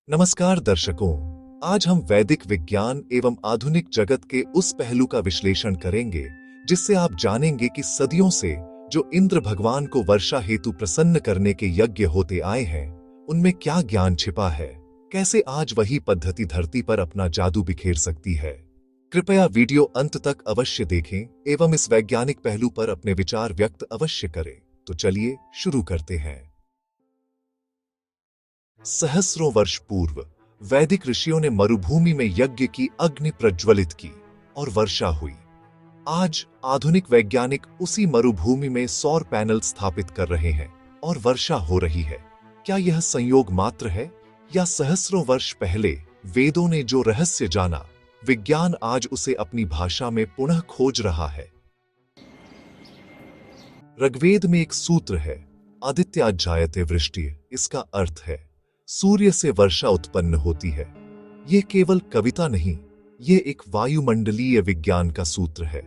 नमस्कार दर्शकों, आज हम वैदिक विज्ञान एवं आधुनिक जगत के उस पहलू का विश्लेषण करेंगे जिससे आप जानेंगे कि सदियों से जो इंद्र भगवान को वर्षा हेतु प्रसन्न करने के यज्ञ होते आए हैं, उनमें क्या ज्ञान छिपा है, कैसे आज वही पद्धति धरती पर अपना जादू बिखेर सकती है। कृपया वीडियो अंत तक अवश्य देखें एवं इस वैज्ञानिक पहलू पर अपने विचार व्यक्त अवश्य करें। तो चलिए शुरू करते हैं। सहस्रों वर्ष पूर्व वैदिक ऋषियों ने मरुभूमि में यज्ञ की अग्नि प्रज्वलित की और वर्षा हुई। आज आधुनिक वैज्ञानिक उसी मरुभूमि में सौर पैनल स्थापित कर रहे हैं और वर्षा हो रही है। क्या यह संयोग मात्र है या सहस्रों वर्ष पहले वेदों ने जो रहस्य जाना, विज्ञान आज उसे अपनी भाषा में पुनः खोज रहा है। ऋग्वेद में एक सूत्र है, आदित्याजायते वृष्टि। इसका अर्थ है सूर्य से वर्षा उत्पन्न होती है। यह केवल कविता नहीं, यह एक वायुमंडलीय विज्ञान का सूत्र है।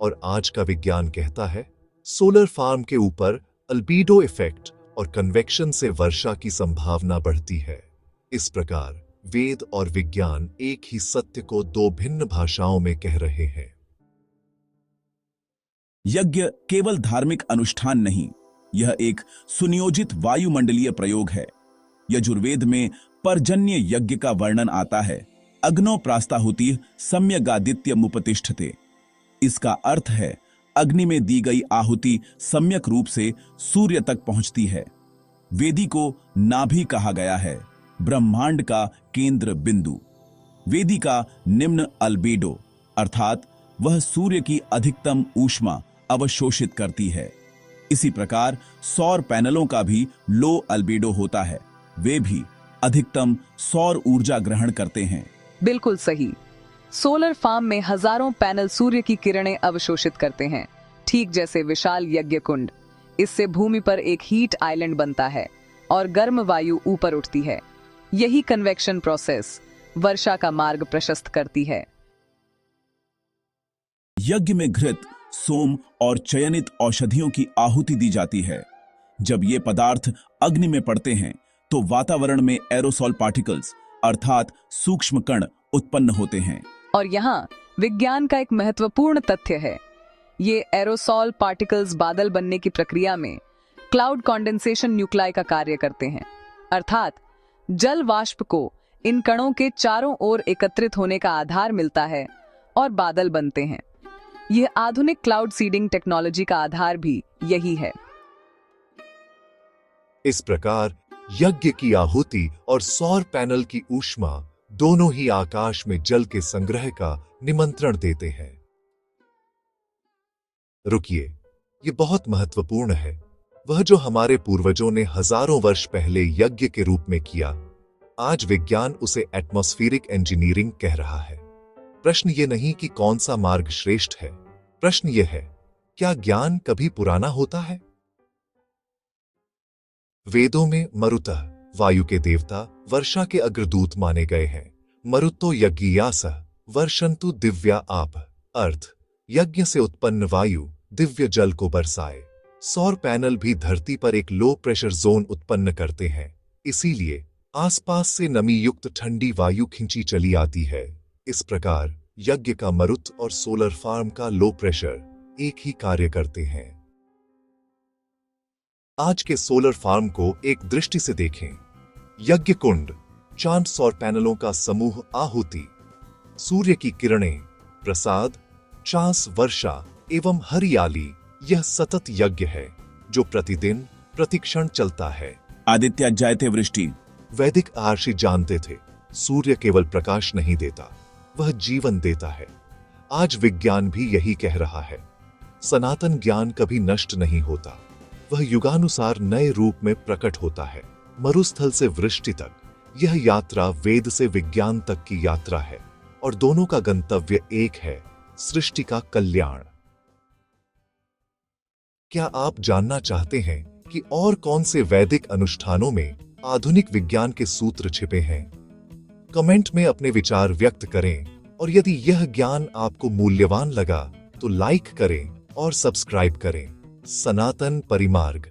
और आज का विज्ञान कहता है सोलर फार्म के ऊपर अल्बीडो इफेक्ट और कन्वेक्शन से वर्षा की संभावना बढ़ती है। इस प्रकार वेद और विज्ञान एक ही सत्य को दो भिन्न भाषाओं में कह रहे हैं। यज्ञ केवल धार्मिक अनुष्ठान नहीं, यह एक सुनियोजित वायुमंडलीय प्रयोग है। यजुर्वेद में पर्जन्य यज्ञ का वर्णन आता है, अग्नो प्रास्ताहुति सम्यगादित्य मुपतिष्ठते। इसका अर्थ है अग्नि में दी गई आहुति सम्यक रूप से सूर्य तक पहुंचती है। वेदी को नाभि कहा गया है, ब्रह्मांड का केंद्र बिंदु। वेदी का निम्न अल्बेडो अर्थात वह सूर्य की अधिकतम ऊष्मा अवशोषित करती है। इसी प्रकार सौर पैनलों का भी लो अल्बेडो होता है, वे भी अधिकतम सौर ऊर्जा ग्रहण करते हैं। बिल्कुल सही। सोलर फार्म में हजारों पैनल सूर्य की किरणें अवशोषित करते हैं, ठीक जैसे विशाल यज्ञ कुंड। इससे भूमि पर एक हीट आइलैंड बनता है और गर्म वायु ऊपर उठती है। यही कन्वेक्शन प्रोसेस वर्षा का मार्ग प्रशस्त करती है। यज्ञ में घृत, सोम और चयनित औषधियों की आहुति दी जाती है। जब ये पदार्थ अग्नि में पड़ते हैं तो वातावरण में एरोसॉल पार्टिकल्स अर्थात सूक्ष्म कण उत्पन्न होते हैं। और यहाँ विज्ञान का एक महत्वपूर्ण तथ्य है, ये एरोसॉल पार्टिकल्स बादल बनने की प्रक्रिया में क्लाउड कंडेंसेशन न्यूक्लाई का कार्य करते हैं। अर्थात जल वाष्प को इन कणों के चारों ओर एकत्रित होने का आधार मिलता है और बादल बनते हैं। यह आधुनिक क्लाउड सीडिंग टेक्नोलॉजी का आधार भी यही है। इस प्रकार यज्ञ की आहुति और सौर पैनल की ऊष्मा दोनों ही आकाश में जल के संग्रह का निमंत्रण देते हैं। रुकिए, ये बहुत महत्वपूर्ण है। वह जो हमारे पूर्वजों ने हजारों वर्ष पहले यज्ञ के रूप में किया, आज विज्ञान उसे एटमॉस्फेरिक इंजीनियरिंग कह रहा है। प्रश्न ये नहीं कि कौन सा मार्ग श्रेष्ठ है, प्रश्न यह है, क्या ज्ञान कभी पुराना होता है? वेदों में मरुतः, वायु के देवता, वर्षा के अग्रदूत माने गए हैं। मरुतो यज्ञियासः वर्षन्तु दिव्या आप। अर्थ, यज्ञ से उत्पन्न वायु दिव्य जल को बरसाए। सौर पैनल भी धरती पर एक लो प्रेशर जोन उत्पन्न करते हैं, इसीलिए आसपास से नमी युक्त ठंडी वायु खींची चली आती है। इस प्रकार यज्ञ का मरुत और सोलर फार्म का लो प्रेशर एक ही कार्य करते हैं। आज के सोलर फार्म को एक दृष्टि से देखें। यज्ञ कुंड, चांद सौर पैनलों का समूह, आहुति, सूर्य की किरणें, प्रसाद, चांस, वर्षा एवं हरियाली, यह सतत यज्ञ है जो प्रतिदिन प्रतिक्षण चलता है। आदित्याजायते वृष्टि। वैदिक आर्षि जानते थे सूर्य केवल प्रकाश नहीं देता, वह जीवन देता है। आज विज्ञान भी यही कह रहा है। सनातन ज्ञान कभी नष्ट नहीं होता, वह युगानुसार नए रूप में प्रकट होता है। मरुस्थल से वृष्टि तक, यह यात्रा वेद से विज्ञान तक की यात्रा है और दोनों का गंतव्य एक है, सृष्टि का कल्याण। क्या आप जानना चाहते हैं कि और कौन से वैदिक अनुष्ठानों में आधुनिक विज्ञान के सूत्र छिपे हैं? कमेंट में अपने विचार व्यक्त करें और यदि यह ज्ञान आपको मूल्यवान लगा तो लाइक करें और सब्सक्राइब करें। सनातन परिमार्ग।